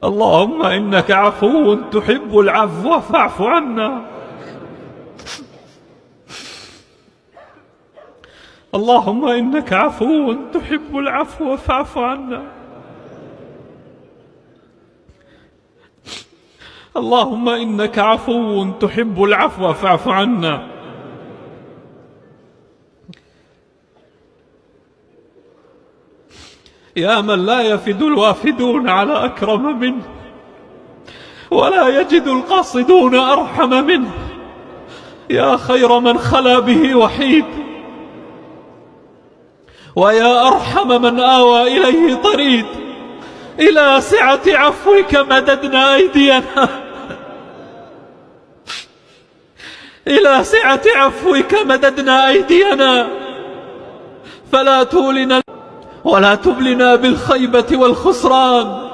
اللهم إنك عفو تحب العفو فاعف عنا. اللهم إنك عفو تحب العفو فاعف عنا. اللهم إنك عفو تحب العفو فاعف عنا. يا من لا يفد الوافدون على أكرم منه، ولا يجد القاصدون أرحم منه، يا خير من خلا به وحيد، ويا أرحم من آوى إليه طريد، إلى سعة عفوك مددنا أيدينا، إلى سعة عفوك مددنا أيدينا، فلا تولنا ولا تبلنا بالخيبة والخسران.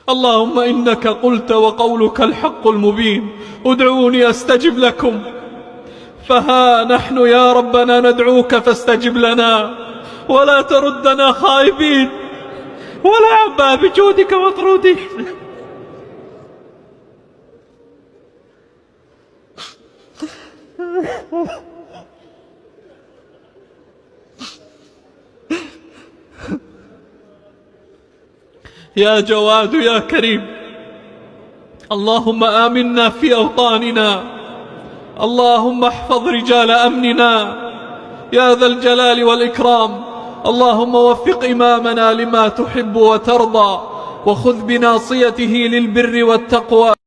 اللهم إنك قلت وقولك الحق المبين: ادعوني أستجب لكم. فها نحن يا ربنا ندعوك فاستجب لنا، ولا تردنا خائبين ولا عن باب جودك مطرودين. يا جواد يا كريم، اللهم آمنا في أوطاننا، اللهم احفظ رجال أمننا يا ذا الجلال والإكرام. اللهم وفق إمامنا لما تحب وترضى، وخذ بناصيته للبر والتقوى.